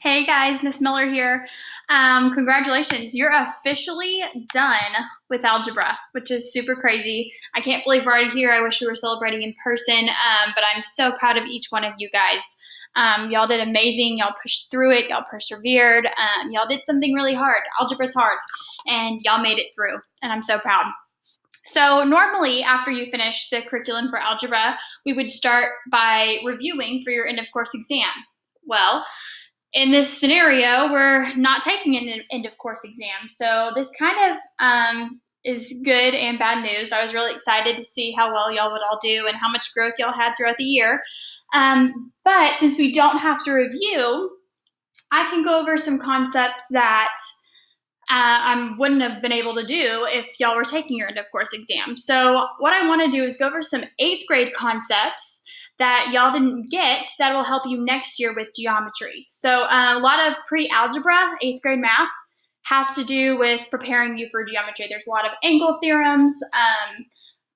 Hey guys, Miss Miller here. Congratulations, you're officially done with algebra, which is super crazy. I can't believe we're already here. I wish we were celebrating in person, but I'm so proud of each one of you guys. Y'all did amazing. Y'all pushed through it. Y'all persevered. Y'all did something really hard. Algebra's hard, and y'all made it through, and I'm so proud. So normally after you finish the curriculum for algebra, we would start by reviewing for your end of course exam. Well, in this scenario, we're not taking an end of course exam. So this kind of is good and bad news. I was really excited to see how well y'all would all do and how much growth y'all had throughout the year. But since we don't have to review, I can go over some concepts that I wouldn't have been able to do if y'all were taking your end of course exam. So what I want to do is go over some 8th grade concepts that y'all didn't get that will help you next year with geometry. So a lot of pre-algebra, 8th grade math, has to do with preparing you for geometry. There's a lot of angle theorems,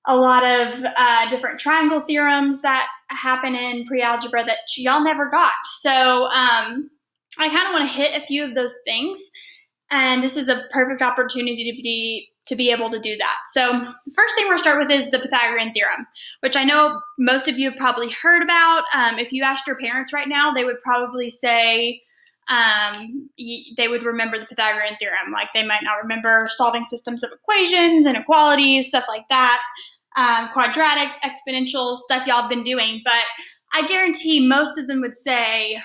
a lot of different triangle theorems that happen in pre-algebra that y'all never got. So I kind of want to hit a few of those things. And this is a perfect opportunity to be able to do that. So the first thing we're going to start with is the Pythagorean theorem, which I know most of you have probably heard about. If you asked your parents right now, they would probably say they would remember the Pythagorean theorem. Like they might not remember solving systems of equations, inequalities, stuff like that, quadratics, exponentials, stuff y'all have been doing. But I guarantee most of them would say,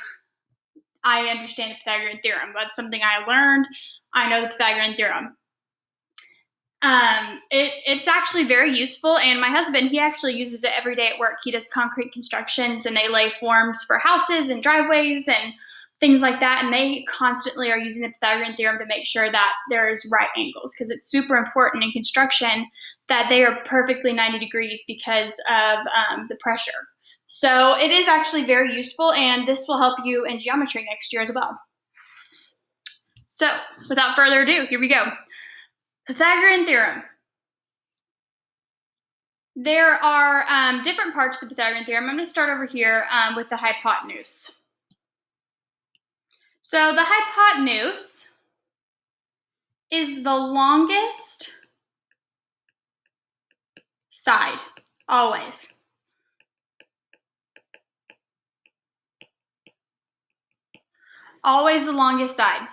I understand the Pythagorean theorem. That's something I learned. I know the Pythagorean theorem. It's actually very useful, and my husband, he actually uses it every day at work. He does concrete constructions, and they lay forms for houses and driveways and things like that, and they constantly are using the Pythagorean theorem to make sure that there's right angles, because it's super important in construction that they are perfectly 90 degrees because of the pressure. So it is actually very useful, and this will help you in geometry next year as well. So without further ado, here we go. Pythagorean theorem. There are different parts of the Pythagorean theorem. I'm going to start over here with the hypotenuse. So the hypotenuse is the longest side, always. Always the longest side.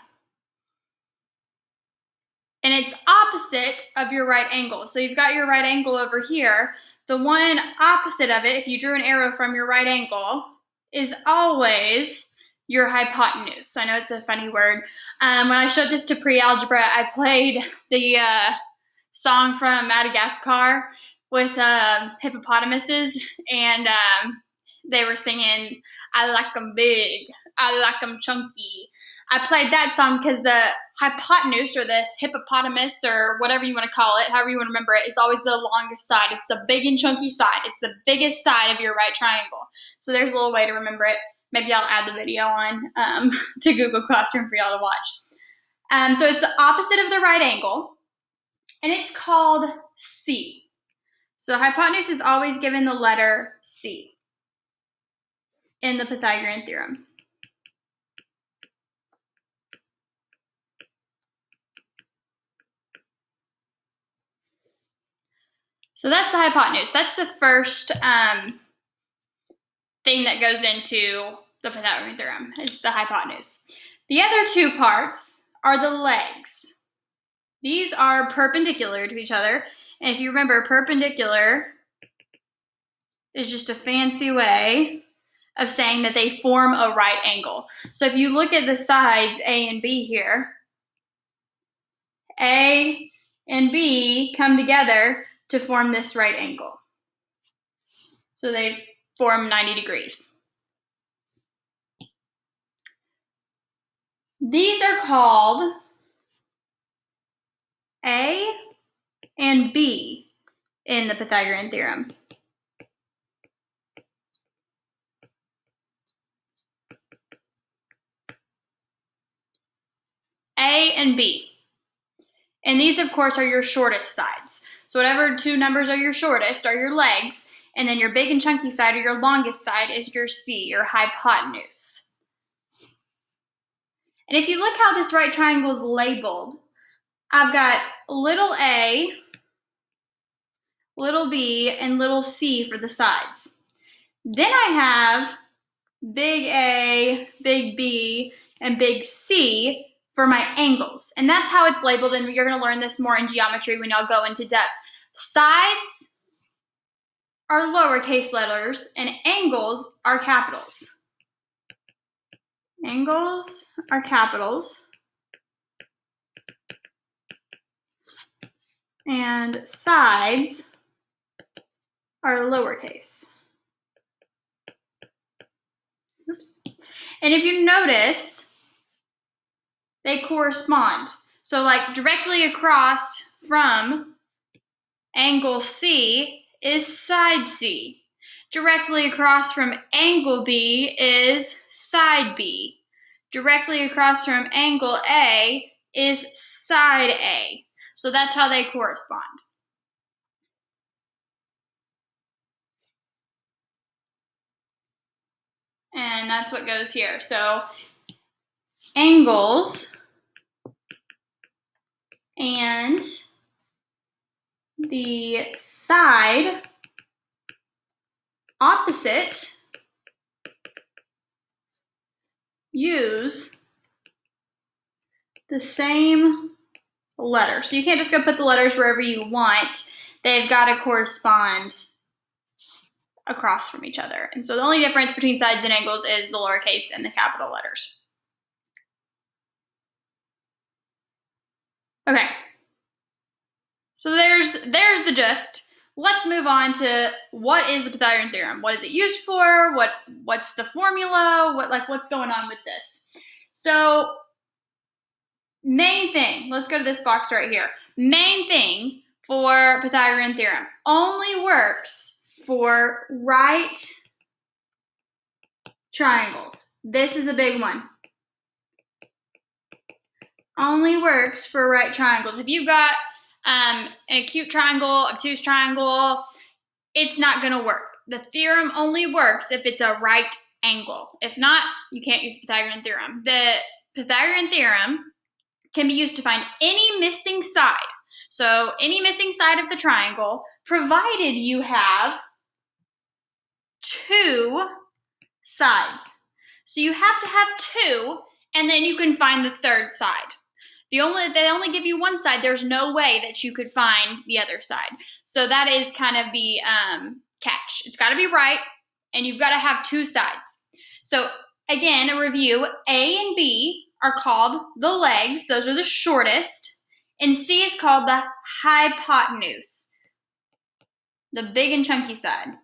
And it's opposite of your right angle. So you've got your right angle over here. The one opposite of it, if you drew an arrow from your right angle, is always your hypotenuse. I know it's a funny word. When I showed this to pre-algebra, I played the song from Madagascar with hippopotamuses, and they were singing, I like 'em big, I like 'em chunky. I played that song because the hypotenuse, or the hippopotamus, or whatever you want to call it, however you want to remember it, is always the longest side. It's the big and chunky side. It's the biggest side of your right triangle. So there's a little way to remember it. Maybe I'll add the video on to Google Classroom for y'all to watch. So it's the opposite of the right angle, and it's called C. So the hypotenuse is always given the letter C in the Pythagorean theorem. So that's the hypotenuse. That's the first thing that goes into the Pythagorean theorem, is the hypotenuse. The other two parts are the legs. These are perpendicular to each other. And if you remember, perpendicular is just a fancy way of saying that they form a right angle. So if you look at the sides A and B here, A and B come together to form this right angle. So they form 90 degrees. These are called A and B in the Pythagorean theorem. A and B. And these, of course, are your shortest sides. So whatever two numbers are your shortest are your legs, and then your big and chunky side, or your longest side, is your C, your hypotenuse. And if you look how this right triangle is labeled, I've got little a, little b, and little c for the sides. Then I have big A, big B, and big C for my angles. And that's how it's labeled, and you're going to learn this more in geometry when y'all go into depth. Sides are lowercase letters, and angles are capitals. Angles are capitals, and sides are lowercase. Oops. And if you notice, they correspond. So like directly across from angle C is side C. Directly across from angle B is side B. Directly across from angle A is side A. So that's how they correspond. And that's what goes here. So angles and the side opposite use the same letter. So you can't just go put the letters wherever you want. They've got to correspond across from each other. And so the only difference between sides and angles is the lowercase and the capital letters. Okay. So there's the gist. Let's move on to what is the Pythagorean theorem? What is it used for? What's the formula? What's going on with this? So main thing, let's go to this box right here. Main thing for Pythagorean theorem only works for right triangles. This is a big one. Only works for right triangles. If you've got an acute triangle, obtuse triangle, it's not going to work. The theorem only works if it's a right angle. If not, you can't use the Pythagorean theorem. The Pythagorean theorem can be used to find any missing side. So any missing side of the triangle, provided you have two sides. So you have to have two, and then you can find the third side. They only give you one side, there's no way that you could find the other side. So that is kind of the catch. It's got to be right, and you've got to have two sides. So again, a review, A and B are called the legs. Those are the shortest. And C is called the hypotenuse, the big and chunky side.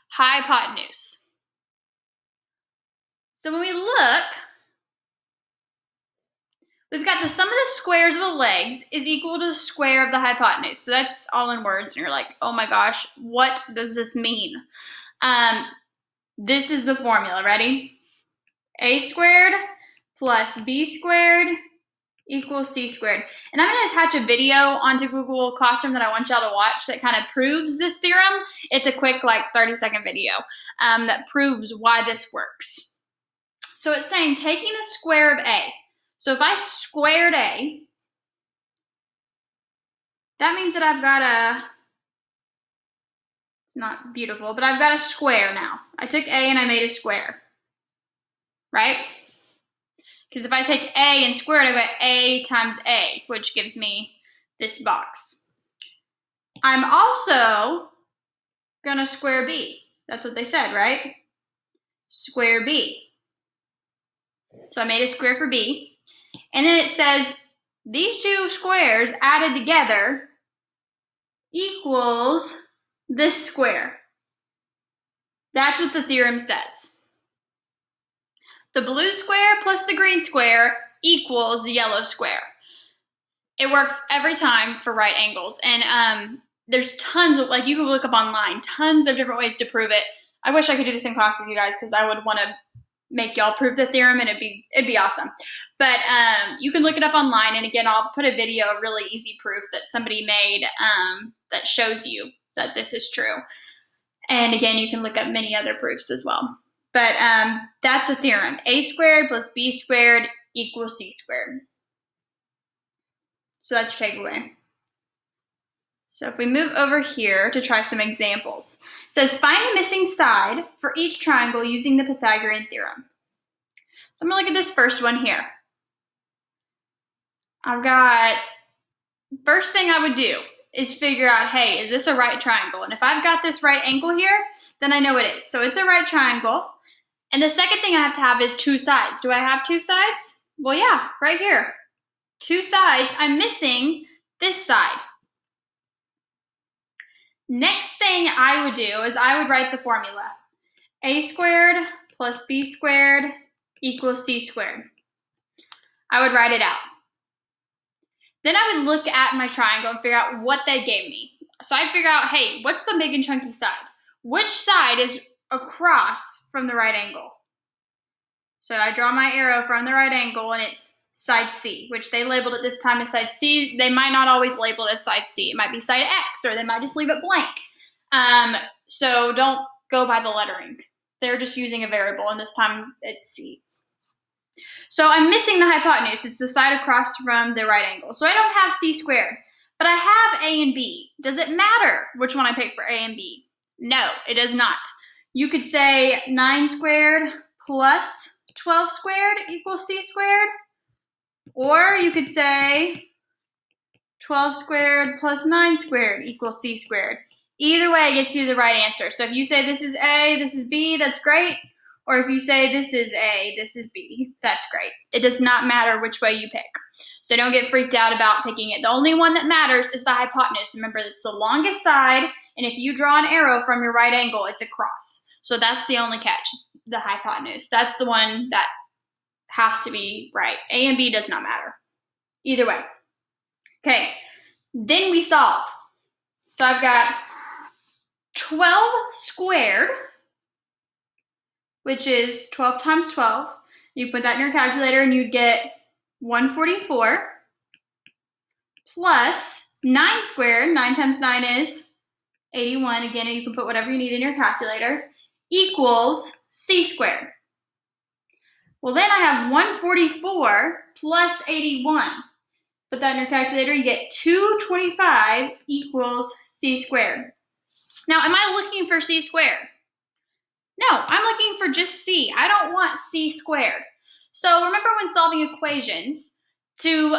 Hypotenuse. So when we look, we've got the sum of the squares of the legs is equal to the square of the hypotenuse. So that's all in words, and you're like, oh my gosh, what does this mean? This is the formula. Ready? A squared plus B squared equals C squared. And I'm going to attach a video onto Google Classroom that I want y'all to watch that kind of proves this theorem. It's a quick, 30-second video that proves why this works. So it's saying taking the square of A. So if I squared A, that means that I've got it's not beautiful, but I've got a square now. I took A and I made a square, right? Because if I take A and square it, I've got A times A, which gives me this box. I'm also going to square B. That's what they said, right? Square B. So I made a square for B. And then it says these two squares added together equals this square. That's what the theorem says. The blue square plus the green square equals the yellow square. It works every time for right angles. And there's tons of, you can look up online, tons of different ways to prove it. I wish I could do this in class with you guys because I would want to make y'all prove the theorem, and it'd be awesome. But you can look it up online, and again, I'll put a video, a really easy proof that somebody made that shows you that this is true. And again, you can look up many other proofs as well. But that's a theorem. A squared plus B squared equals C squared. So that's your takeaway. So if we move over here to try some examples. It says find the missing side for each triangle using the Pythagorean theorem. So I'm going to look at this first one here. I've got, first thing I would do is figure out, hey, is this a right triangle? And if I've got this right angle here, then I know it is. So it's a right triangle. And the second thing I have is two sides. Do I have two sides? Well, yeah, right here. Two sides. I'm missing this side. Next thing I would do is I would write the formula. A squared plus B squared equals C squared. I would write it out. Then I would look at my triangle and figure out what they gave me. So I'd figure out, hey, what's the big and chunky side? Which side is across from the right angle? So I draw my arrow from the right angle and it's side C, which they labeled it this time as side C. They might not always label it as side C. It might be side X, or they might just leave it blank. So don't go by the lettering. They're just using a variable, and this time it's C. So I'm missing the hypotenuse. It's the side across from the right angle. So I don't have C squared, but I have A and B. Does it matter which one I pick for A and B? No, it does not. You could say 9 squared plus 12 squared equals C squared. Or you could say 12 squared plus 9 squared equals C squared. Either way, it gets you the right answer. So if you say this is A, this is B, that's great. Or if you say this is A, this is B, that's great. It does not matter which way you pick. So don't get freaked out about picking it. The only one that matters is the hypotenuse. Remember, it's the longest side, and if you draw an arrow from your right angle, it's across. So that's the only catch, the hypotenuse. That's the one that has to be right. A and B does not matter. Either way. Okay, then we solve. So I've got 12 squared, which is 12 times 12. You put that in your calculator and you'd get 144 plus 9 squared. 9 times 9 is 81. Again, you can put whatever you need in your calculator. Equals C squared. Well, then I have 144 plus 81. Put that in your calculator, you get 225 equals C squared. Now, am I looking for C squared? No, I'm looking for just C. I don't want C squared. So remember when solving equations, you've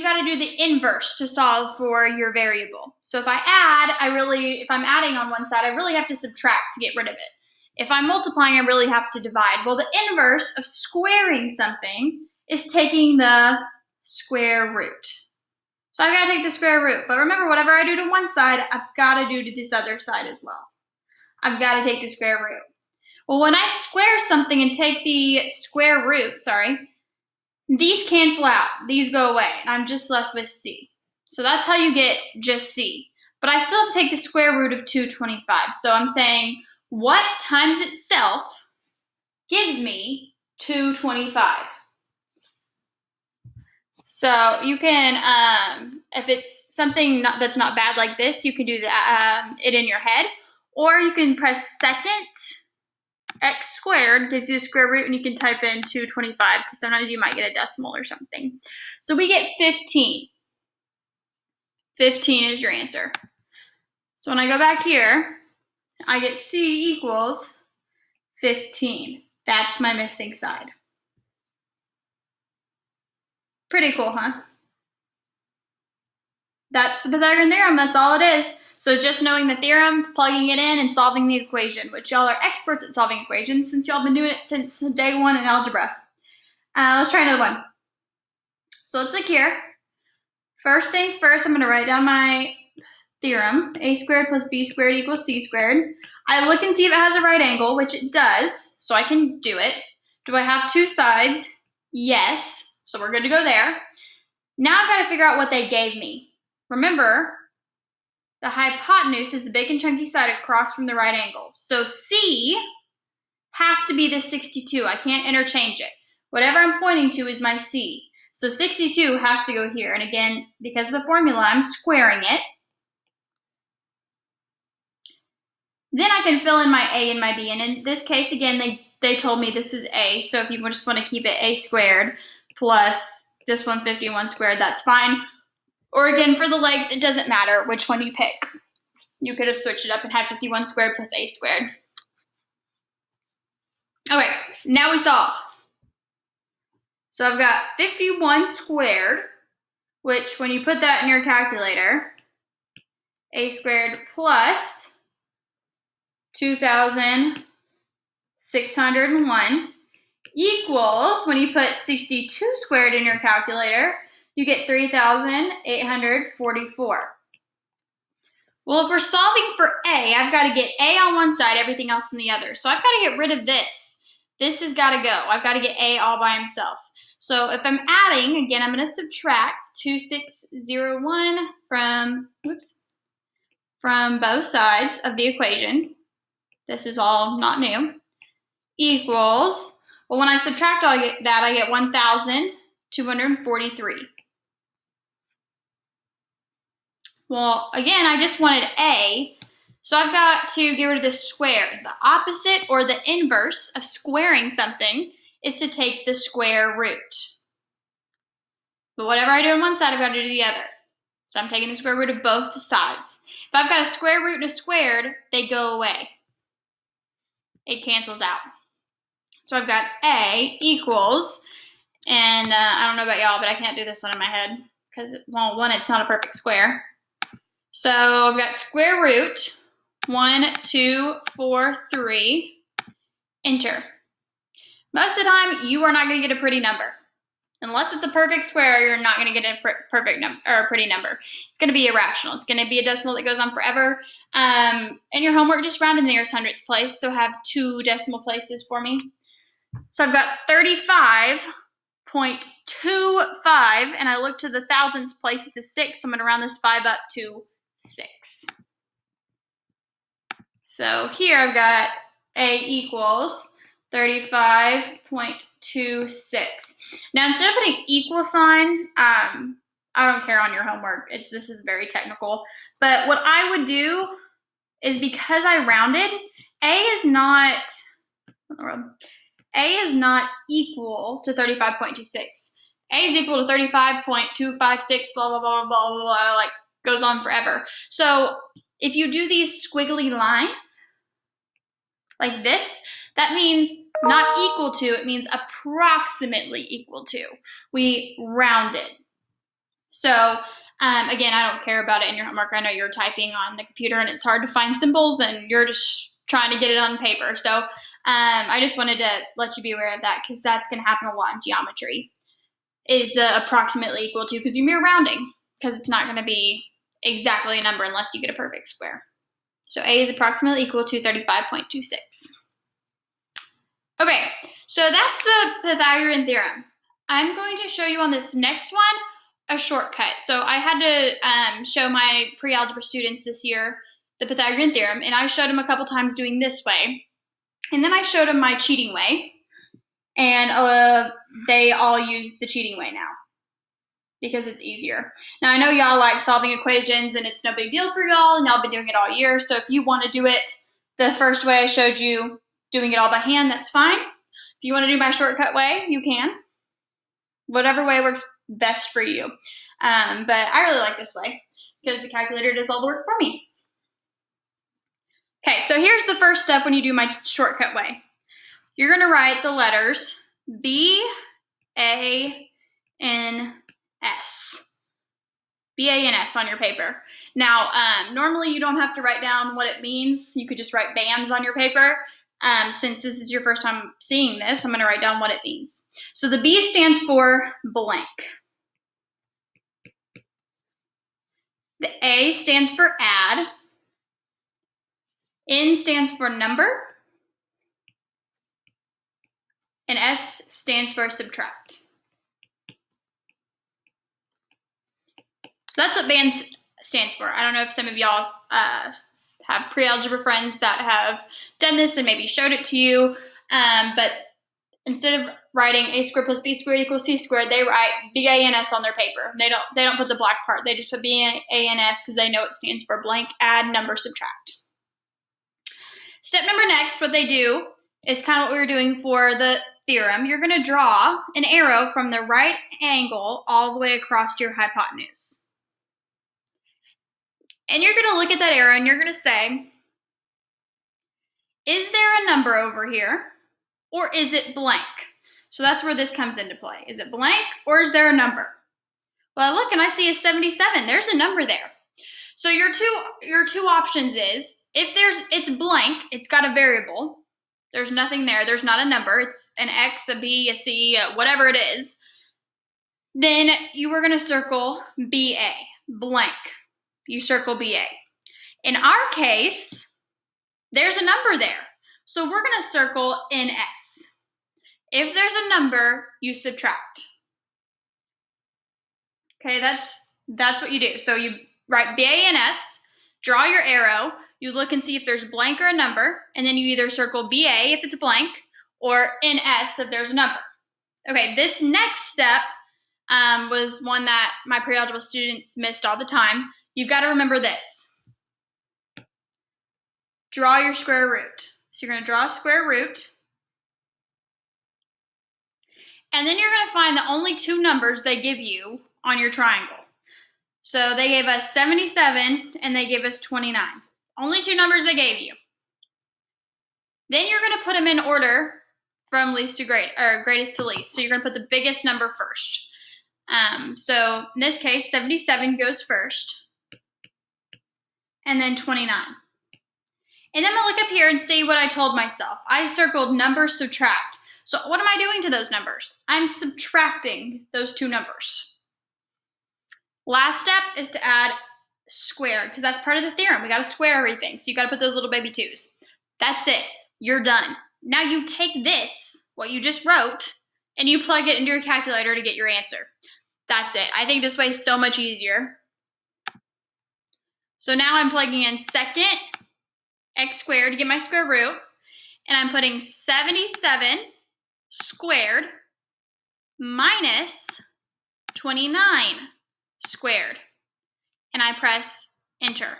got to do the inverse to solve for your variable. So if I'm adding on one side, I really have to subtract to get rid of it. If I'm multiplying, I really have to divide. Well, the inverse of squaring something is taking the square root. So I've got to take the square root. But remember, whatever I do to one side, I've got to do to this other side as well. I've got to take the square root. Well, when I square something and take the square root, these cancel out. These go away. And I'm just left with C. So that's how you get just C. But I still have to take the square root of 225. So I'm saying, what times itself gives me 225? So you can, if it's something that's not bad like this, you can do it in your head. Or you can press second x squared, gives you a square root, and you can type in 225, because sometimes you might get a decimal or something. So we get 15. 15 is your answer. So when I go back here, I get C equals 15. That's my missing side. Pretty cool, huh? That's the Pythagorean theorem. That's all it is. So just knowing the theorem, plugging it in, and solving the equation, which y'all are experts at solving equations since y'all been doing it since day one in algebra. Let's try another one. So let's look here. First things first, I'm going to write down my theorem. A squared plus B squared equals C squared. I look and see if it has a right angle, which it does, so I can do it. Do I have two sides? Yes. So we're good to go there. Now I've got to figure out what they gave me. Remember, the hypotenuse is the big and chunky side across from the right angle. So C has to be the 62. I can't interchange it. Whatever I'm pointing to is my C. So 62 has to go here. And again, because of the formula, I'm squaring it. Then I can fill in my a and my b. And in this case, again, they told me this is a. So if you just want to keep it a squared plus this 151 squared, that's fine. Or again, for the legs, it doesn't matter which one you pick. You could have switched it up and had 51 squared plus a squared. Okay, now we solve. So I've got 51 squared, which when you put that in your calculator, a squared plus 2,601 equals, when you put 62 squared in your calculator, you get 3,844. Well, if we're solving for a, I've got to get a on one side, everything else on the other. So I've got to get rid of this. This has got to go. I've got to get a all by himself. So if I'm adding, again, I'm going to subtract 2,601 from both sides of the equation. This is all not new. Equals, well, when I subtract all that, I get 1,243. Well, again, I just wanted a, so I've got to get rid of this square. The opposite or the inverse of squaring something is to take the square root. But whatever I do on one side, I've got to do the other. So I'm taking the square root of both sides. If I've got a square root and a squared, they go away. It cancels out. So I've got a equals, and I don't know about y'all, but I can't do this one in my head because, well, one, it's not a perfect square. So I've got square root, 1, 2, 4, 3, enter. Most of the time, you are not going to get a pretty number. Unless it's a perfect square, you're not going to get a perfect number or a pretty number. It's going to be irrational. It's going to be a decimal that goes on forever. And your homework, just round in the nearest hundredth place. So have 2 decimal places for me. So I've got 35.25, and I look to the thousandths place. It's a 6, so I'm going to round this 5 up to 6. So here I've got a equals 35.26. Now, instead of putting equal sign, I don't care on your homework. This is very technical. But what I would do is, because I rounded, a is not equal to 35.26. A is equal to 35.256, blah, blah, blah, blah, blah, blah, like goes on forever. So if you do these squiggly lines like this, that means not equal to, it means approximately equal to. We rounded. So again, I don't care about it in your homework. I know you're typing on the computer and it's hard to find symbols and you're just trying to get it on paper. So I just wanted to let you be aware of that, because that's going to happen a lot in geometry, is the approximately equal to, because you're rounding, because it's not going to be exactly a number unless you get a perfect square. So a is approximately equal to 35.26. Okay, so that's the Pythagorean theorem. I'm going to show you on this next one a shortcut. So I had to show my pre-algebra students this year the Pythagorean theorem, and I showed them a couple times doing this way. And then I showed them my cheating way, and they all use the cheating way now because it's easier. Now, I know y'all like solving equations, and it's no big deal for y'all, and y'all been doing it all year. So if you want to do it the first way I showed you, doing it all by hand, that's fine. If you want to do my shortcut way, you can. Whatever way works best for you. But I really like this way because the calculator does all the work for me. Okay, so here's the first step when you do my shortcut way. You're going to write the letters B, A, N, S. B, A, N, S on your paper. Now, normally you don't have to write down what it means. You could just write bands on your paper. Since this is your first time seeing this, I'm going to write down what it means. So the B stands for blank. The A stands for add. N stands for number. And S stands for subtract. So that's what band stands for. I don't know if some of y'all have pre-algebra friends that have done this and maybe showed it to you, but instead of writing a squared plus b squared equals c squared, they write B-A-N-S on their paper. They don't put the black part. They just put B-A-N-S because they know it stands for blank, add, number, subtract. Step number next, what they do is kind of what we were doing for the theorem. You're going to draw an arrow from the right angle all the way across your hypotenuse. And you're going to look at that arrow and you're going to say, is there a number over here or is it blank? So that's where this comes into play. Is it blank or is there a number? Well, I look and I see a 77. There's a number there. So your two options is, if it's blank, it's got a variable. There's nothing there. There's not a number. It's an X, a B, a C, whatever it is. Then you were going to circle BA, blank. You circle BA. In our case, there's a number there. So we're going to circle NS. If there's a number, you subtract. Okay, that's what you do. So you write BA and S, draw your arrow, you look and see if there's blank or a number, and then you either circle BA if it's blank, or NS if there's a number. Okay, this next step was one that my pre-algebra students missed all the time. You've got to remember this. Draw your square root. So you're going to draw a square root, and then you're going to find the only two numbers they give you on your triangle. So they gave us 77 and they gave us 29. Only two numbers they gave you. Then you're going to put them in order from least to greatest to least. So you're going to put the biggest number first. So in this case, 77 goes first, and then 29. And then I'm going to look up here and see what I told myself. I circled number subtract. So what am I doing to those numbers? I'm subtracting those two numbers. Last step is to add squared, because that's part of the theorem. We got to square everything. So you got to put those little baby twos. That's it. You're done. Now you take this, what you just wrote, and you plug it into your calculator to get your answer. That's it. I think this way is so much easier. So now I'm plugging in second x squared to get my square root, and I'm putting 77 squared minus 29 squared, and I press enter.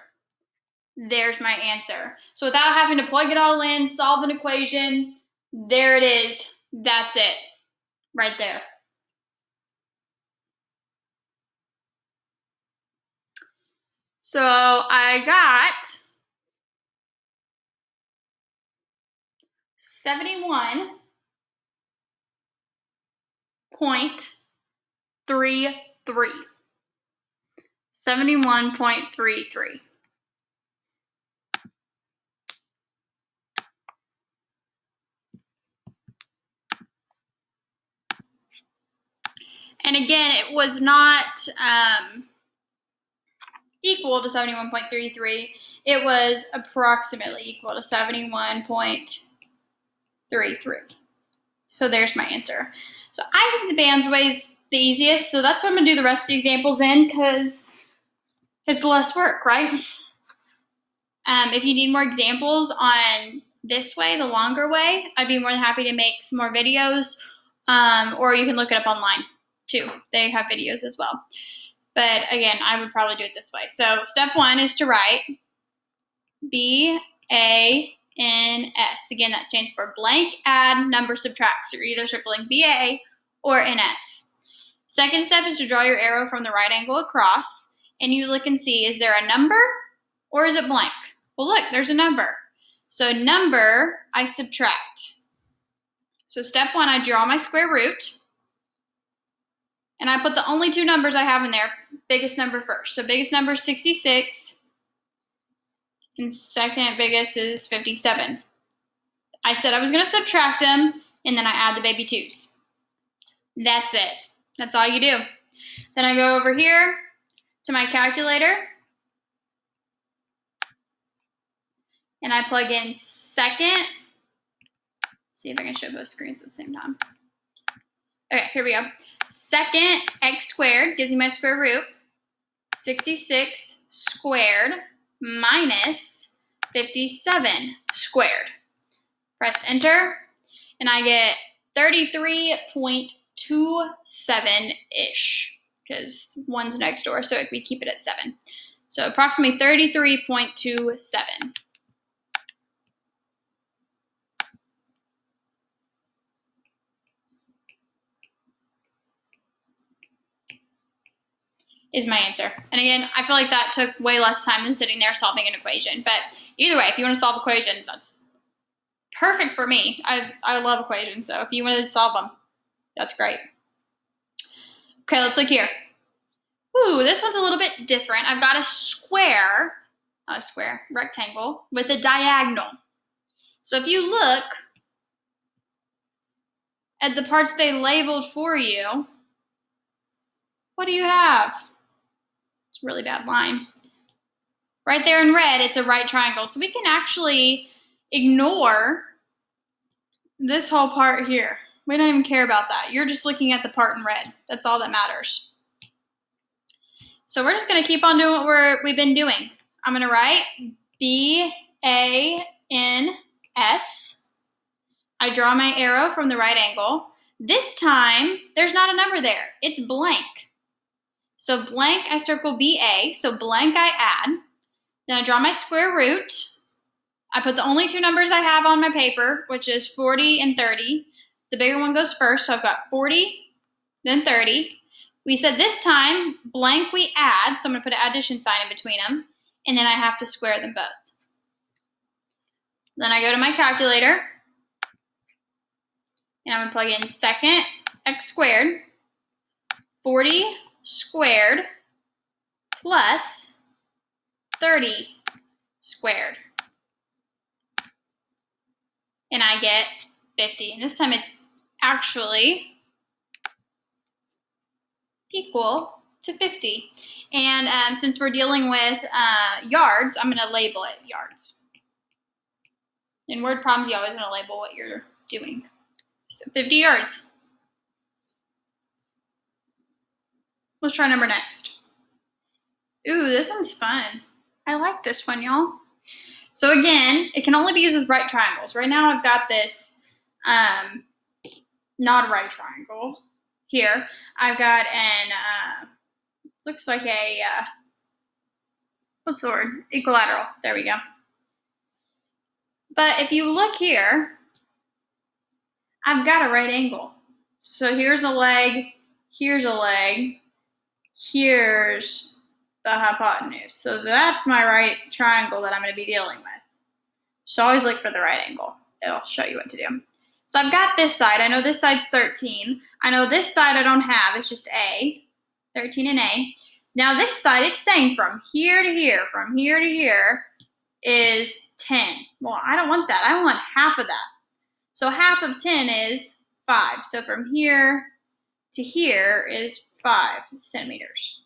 There's my answer. So without having to plug it all in, solve an equation, there it is. That's it, right there. So I got 71.33. 71.33. And again, it was not equal to 71.33. It was approximately equal to 71.33. So there's my answer. So I think the bands way is the easiest, so that's what I'm going to do the rest of the examples in, because it's less work, right? If you need more examples on this way, the longer way, I'd be more than happy to make some more videos, or you can look it up online too. They have videos as well. But again, I would probably do it this way. So step one is to write BANS. Again, that stands for blank, add, number, subtract. So you're either circling BA or NS. Second step is to draw your arrow from the right angle across, and you look and see, is there a number or is it blank? Well, look, there's a number. So number, I subtract. So step one, I draw my square root, and I put the only two numbers I have in there, biggest number first. So biggest number is 66, and second biggest is 57. I said I was going to subtract them, and then I add the baby twos. That's it. That's all you do. Then I go over here to my calculator, and I plug in second. See if I can show both screens at the same time. Okay, here we go. Second x squared gives me my square root. 66 squared minus 57 squared. Press enter, and I get 33.27-ish, because one's next door, so we keep it at 7. So approximately 33.27. is my answer. And again, I feel like that took way less time than sitting there solving an equation. But either way, if you want to solve equations, that's perfect for me. I love equations, so if you want to solve them, that's great. Okay, let's look here. Ooh, this one's a little bit different. I've got a square, not a square, rectangle, with a diagonal. So if you look at the parts they labeled for you, what do you have? It's a really bad line. Right there in red, it's a right triangle. So we can actually ignore this whole part here. We don't even care about that. You're just looking at the part in red. That's all that matters. So we're just going to keep on doing what we've been doing. I'm going to write B-A-N-S. I draw my arrow from the right angle. This time, there's not a number there. It's blank. So blank, I circle B-A. So blank, I add. Then I draw my square root. I put the only two numbers I have on my paper, which is 40 and 30. The bigger one goes first, so I've got 40, then 30. We said this time, blank we add, so I'm going to put an addition sign in between them, and then I have to square them both. Then I go to my calculator, and I'm going to plug in second x squared, 40 squared plus 30 squared. And I get 50. And this time it's actually equal to 50. And since we're dealing with yards, I'm going to label it yards. In word problems, you always want to label what you're doing. So 50 yards. Let's try number next. Ooh, this one's fun. I like this one, y'all. So again, it can only be used with right triangles. Right now I've got this not a right triangle here. I've got an, looks like a, what's the word? Equilateral. There we go. But if you look here, I've got a right angle. So here's a leg, here's a leg, here's the hypotenuse. So that's my right triangle that I'm going to be dealing with. So always look for the right angle. It'll show you what to do. So I've got this side. I know this side's 13. I know this side I don't have. It's just A. 13 and A. Now this side, it's saying from here to here is 10. Well, I don't want that. I want half of that. So half of 10 is 5. So from here to here is 5 centimeters.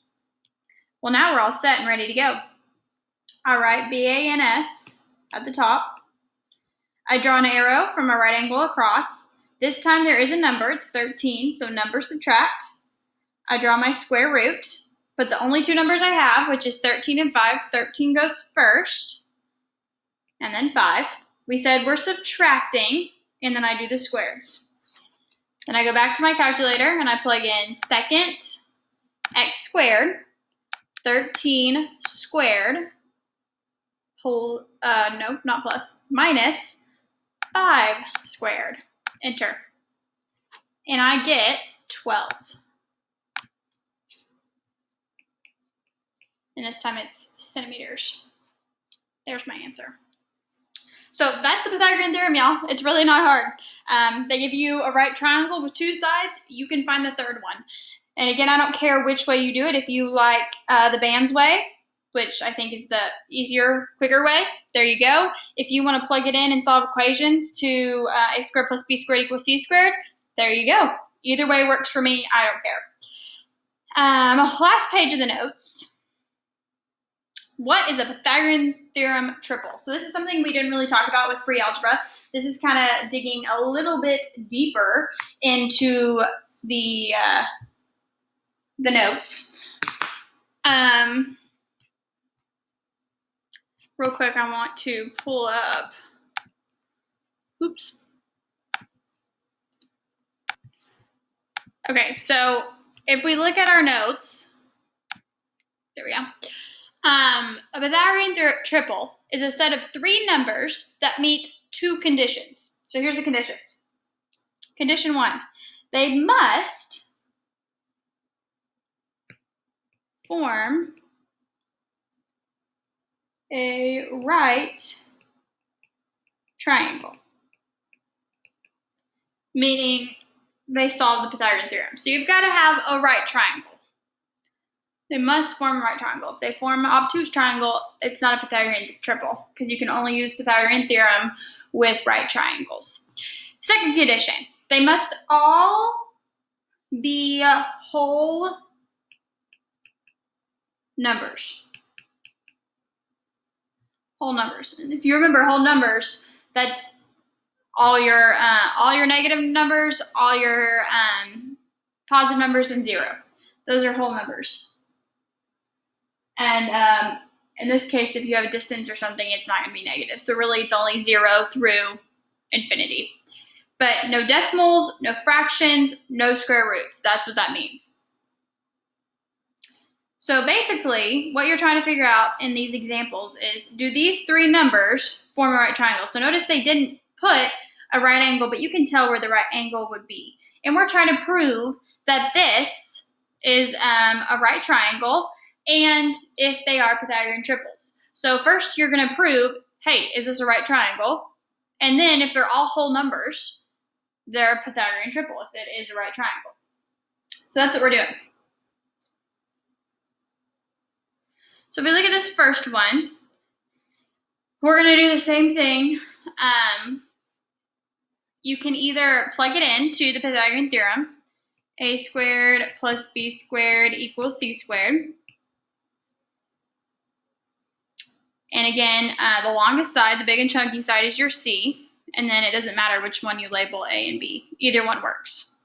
Well, now we're all set and ready to go. All right, B-A-N-S at the top. I draw an arrow from a right angle across. This time there is a number. It's 13, so number subtract. I draw my square root. Put the only two numbers I have, which is 13 and 5. 13 goes first, and then 5. We said we're subtracting, and then I do the squares. Then I go back to my calculator, and I plug in second x squared, 13 squared, whole, no, not plus, minus 5 squared. Enter. And I get 12. And this time it's centimeters. There's my answer. So that's the Pythagorean theorem, y'all. It's really not hard. They give you a right triangle with two sides. You can find the third one. And again, I don't care which way you do it. If you like the band's way, which I think is the easier, quicker way, there you go. If you want to plug it in and solve equations to a squared plus b squared equals c squared, there you go. Either way works for me. I don't care. Last page of the notes. What is a Pythagorean theorem triple? So this is something we didn't really talk about with free algebra. This is kind of digging a little bit deeper into the notes. Real quick, I want to pull up. Oops. Okay, so if we look at our notes, there we go. A Pythagorean triple is a set of 3 numbers that meet 2 conditions. So here's the conditions. Condition 1, they must form a right triangle, meaning they solve the Pythagorean theorem. So you've got to have a right triangle. They must form a right triangle. If they form an obtuse triangle, it's not a Pythagorean triple because you can only use Pythagorean theorem with right triangles. Second condition, they must all be whole numbers. Whole numbers. And if you remember whole numbers, that's all your negative numbers, all your positive numbers, and zero. Those are whole numbers. And in this case, if you have a distance or something, it's not going to be negative. So really, it's only 0 through infinity. But no decimals, no fractions, no square roots. That's what that means. So basically, what you're trying to figure out in these examples is, do these three numbers form a right triangle? So notice they didn't put a right angle, but you can tell where the right angle would be. And we're trying to prove that this is a right triangle, and if they are Pythagorean triples. So first you're going to prove, hey, is this a right triangle? And then if they're all whole numbers, they're a Pythagorean triple if it is a right triangle. So that's what we're doing. So if we look at this first one, we're going to do the same thing. You can either plug it into the Pythagorean theorem, a squared plus b squared equals c squared. And again, the longest side, the big and chunky side, is your c, and then it doesn't matter which one you label a and b. Either one works.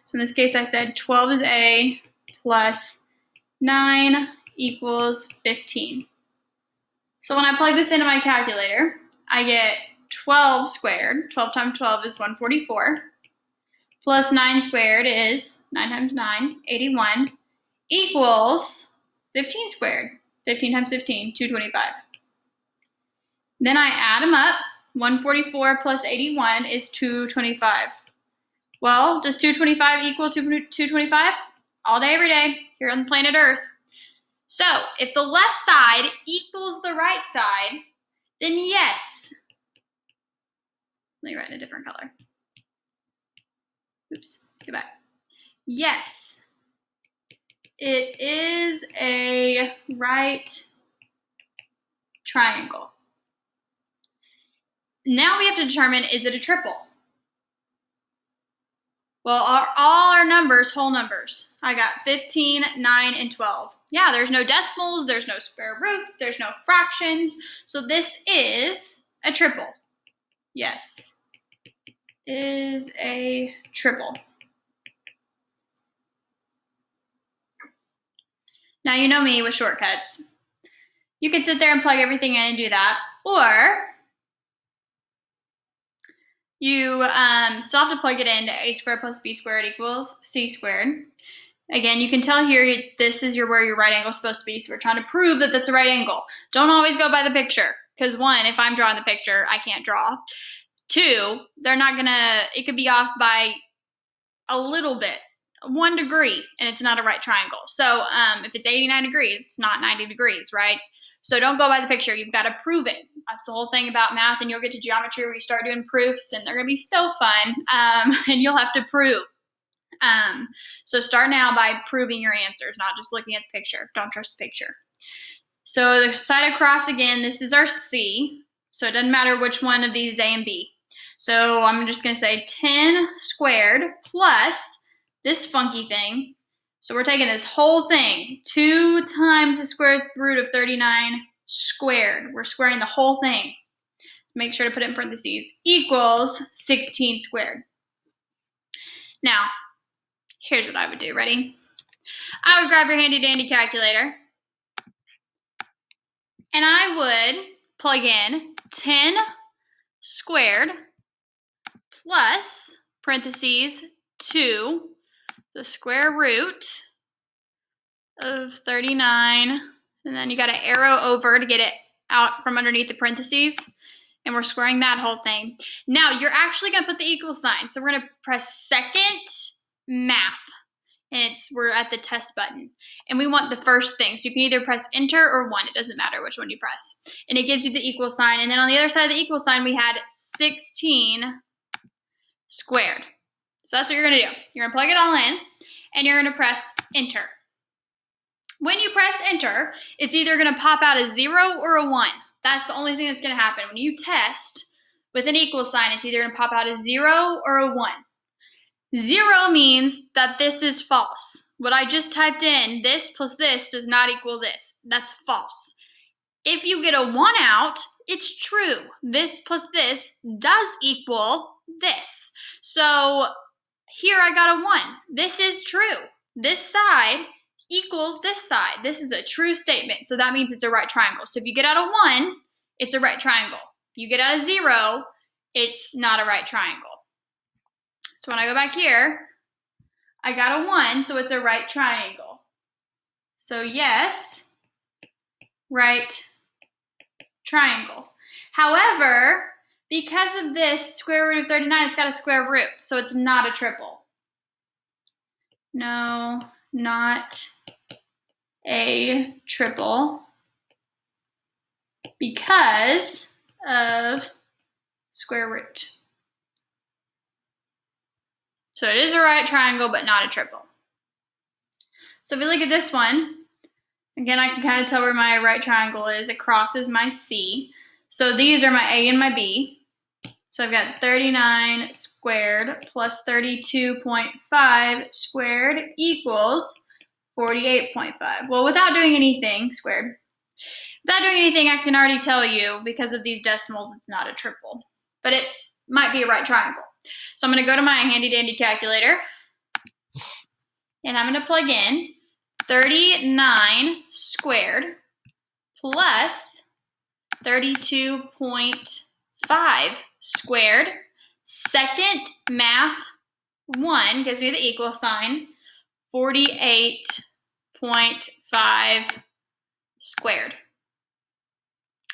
So in this case, I said 12 is a plus 9 equals 15. So when I plug this into my calculator, I get 12 squared. 12 times 12 is 144. Plus 9 squared is 9 times 9, 81, equals 15 squared. 15 times 15, 225. Then I add them up. 144 plus 81 is 225. Well, does 225 equal 225? All day, every day, here on the planet Earth. So, if the left side equals the right side, then yes. Let me write in a different color. Oops, go back. Yes, it is a right triangle. Now we have to determine, is it a triple? Well, are all our numbers whole numbers? I got 15, 9, and 12. Yeah, there's no decimals, there's no square roots, there's no fractions. So this is a triple. Yes, is a triple. Now you know me with shortcuts. You could sit there and plug everything in and do that, or you still have to plug it into a squared plus b squared equals c squared. Again, you can tell here this is where your right angle is supposed to be, so we're trying to prove that that's a right angle. Don't always go by the picture, because one, if I'm drawing the picture, I can't draw. Two, they're not gonna, it could be off by a little bit, 1 degree, and it's not a right triangle. So if it's 89 degrees, it's not 90 degrees, right? So don't go by the picture, you've got to prove it. That's the whole thing about math, and you'll get to geometry where you start doing proofs, and they're gonna be so fun, and you'll have to prove. So start now by proving your answers, not just looking at the picture. Don't trust the picture. So the side across, again, this is our C. So it doesn't matter which one of these is A and B. So I'm just going to say 10 squared plus this funky thing. So we're taking this whole thing, 2 times the square root of 39 squared. We're squaring the whole thing. Make sure to put it in parentheses. Equals 16 squared. Now, here's what I would do. Ready? I would grab your handy dandy calculator, and I would plug in 10 squared plus parentheses 2 the square root of 39, and then you got to arrow over to get it out from underneath the parentheses, and we're squaring that whole thing. Now you're actually going to put the equal sign, so we're going to press second math. and we're at the test button. And we want the first thing. So you can either press enter or 1. It doesn't matter which one you press. And it gives you the equal sign. And then on the other side of the equal sign, we had 16 squared. So that's what you're going to do. You're going to plug it all in, and you're going to press enter. When you press enter, it's either going to pop out a 0 or a 1. That's the only thing that's going to happen. When you test with an equal sign, it's either going to pop out a 0 or a 1. 0 means that this is false. What I just typed in, this plus this does not equal this. That's false. If you get a 1 out, it's true. This plus this does equal this. So here I got a 1. This is true. This side equals this side. This is a true statement. So that means it's a right triangle. So if you get out a 1, it's a right triangle. If you get out a 0, it's not a right triangle. So when I go back here, I got a 1, so it's a right triangle. So yes, right triangle. However, because of this square root of 39, it's got a square root, so it's not a triple. No, not a triple because of square root. So it is a right triangle, but not a triple. So if you look at this one, again, I can kind of tell where my right triangle is. It crosses my C. So these are my A and my B. So I've got 39 squared plus 32.5 squared equals 48.5. Well, without doing anything, squared. Without doing anything, I can already tell you, because of these decimals, it's not a triple. But it might be a right triangle. So I'm going to go to my handy-dandy calculator, and I'm going to plug in 39 squared plus 32.5 squared. Second math 1 gives me the equal sign, 48.5 squared.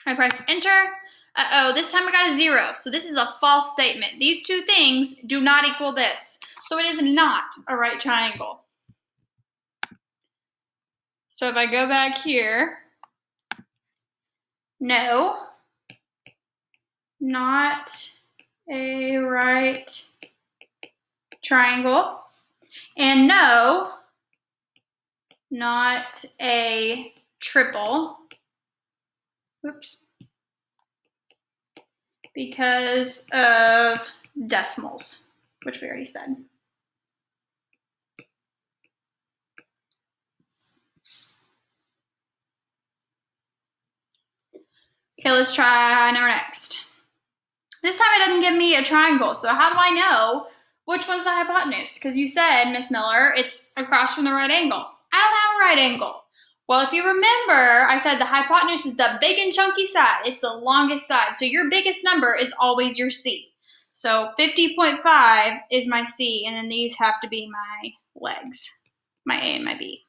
I press enter. Uh-oh, this time I got a 0. So this is a false statement. These two things do not equal this. So it is not a right triangle. So if I go back here, no, not a right triangle. And no, not a triple. Oops. Because of decimals, which we already said. Okay, let's try number next. This time it doesn't give me a triangle, so how do I know which one's the hypotenuse? Because you said, Miss Miller, it's across from the right angle. I don't have a right angle. Well, if you remember, I said the hypotenuse is the big and chunky side. It's the longest side. So your biggest number is always your C. So 50.5 is my C, and then these have to be my legs, my A and my B.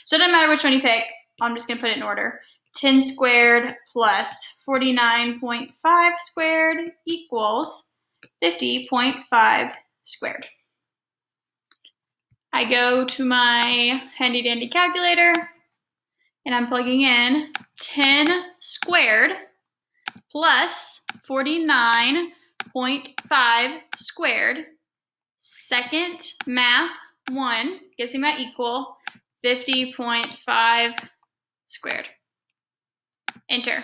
So it doesn't matter which one you pick. I'm just going to put it in order. 10 squared plus 49.5 squared equals 50.5 squared. I go to my handy-dandy calculator, and I'm plugging in 10 squared plus 49.5 squared. Second math 1 gives me my equal, 50.5 squared. Enter.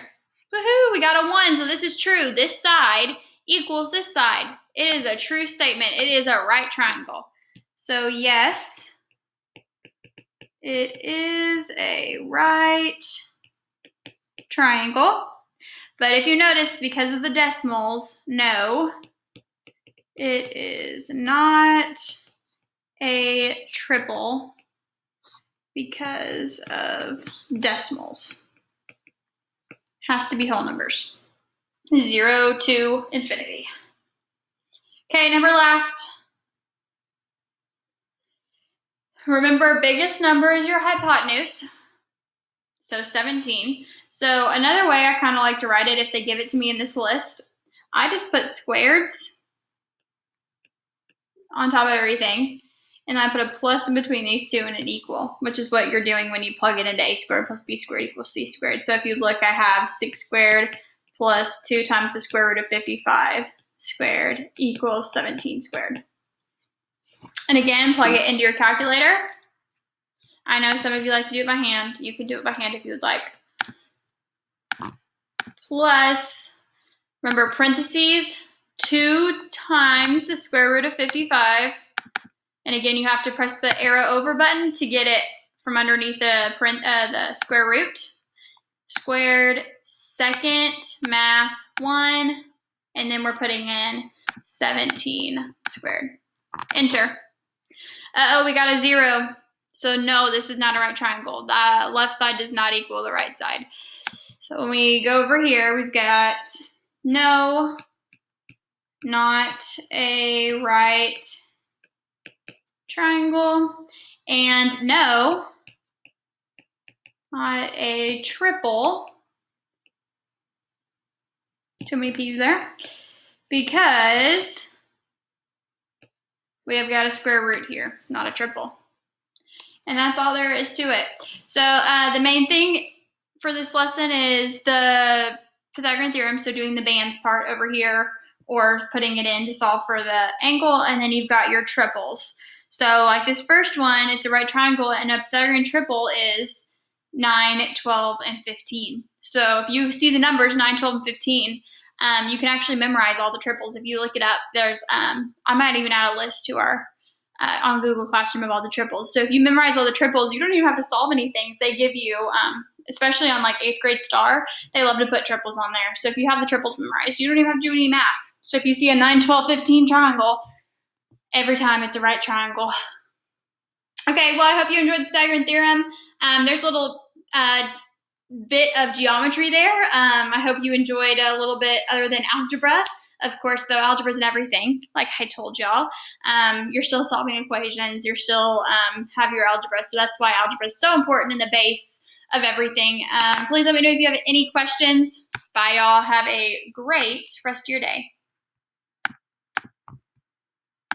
Woohoo, we got a 1, so this is true. This side equals this side. It is a true statement. It is a right triangle. So yes, it is a right triangle. But if you notice, because of the decimals, no, it is not a triple because of decimals. Has to be whole numbers. 0 to infinity. Okay, number last. Remember, biggest number is your hypotenuse. So 17. So another way I kind of like to write it, if they give it to me in this list, I just put squareds on top of everything. and I put a plus in between these two and an equal, which is what you're doing when you plug it into a squared plus b squared equals c squared. So if you look, I have 6 squared plus 2 times the square root of 55 squared equals 17 squared. And again, plug it into your calculator. I know some of you like to do it by hand. You can do it by hand if you would like. Plus, remember parentheses, 2 times the square root of 55. And again, you have to press the arrow over button to get it from underneath the square root. Squared, second, math 1, and then we're putting in 17 squared. Enter. Uh-oh, we got a 0. So no, this is not a right triangle. The left side does not equal the right side. So when we go over here, we've got no, not a right triangle, and no, not a triple. Too many P's there. Because we have got a square root here, not a triple. And that's all there is to it. So the main thing for this lesson is the Pythagorean theorem, so doing the bands part over here or putting it in to solve for the angle, and then you've got your triples. So like this first one, it's a right triangle, and a Pythagorean triple is 9, 12, and 15. So if you see the numbers 9, 12, and 15, you can actually memorize all the triples. If you look it up, there's I might even add a list to our on Google Classroom of all the triples. So if you memorize all the triples, you don't even have to solve anything. They give you, especially on like 8th grade STAR, they love to put triples on there. So if you have the triples memorized, you don't even have to do any math. So if you see a 9, 12, 15 triangle, every time it's a right triangle. Okay, well, I hope you enjoyed the Pythagorean theorem. There's a little bit of geometry there. I hope you enjoyed a little bit other than algebra. Of course, though, algebra isn't everything, like I told y'all. You're still solving equations. You're still have your algebra. So that's why algebra is so important in the base of everything. Please let me know if you have any questions. Bye, y'all. Have a great rest of your day.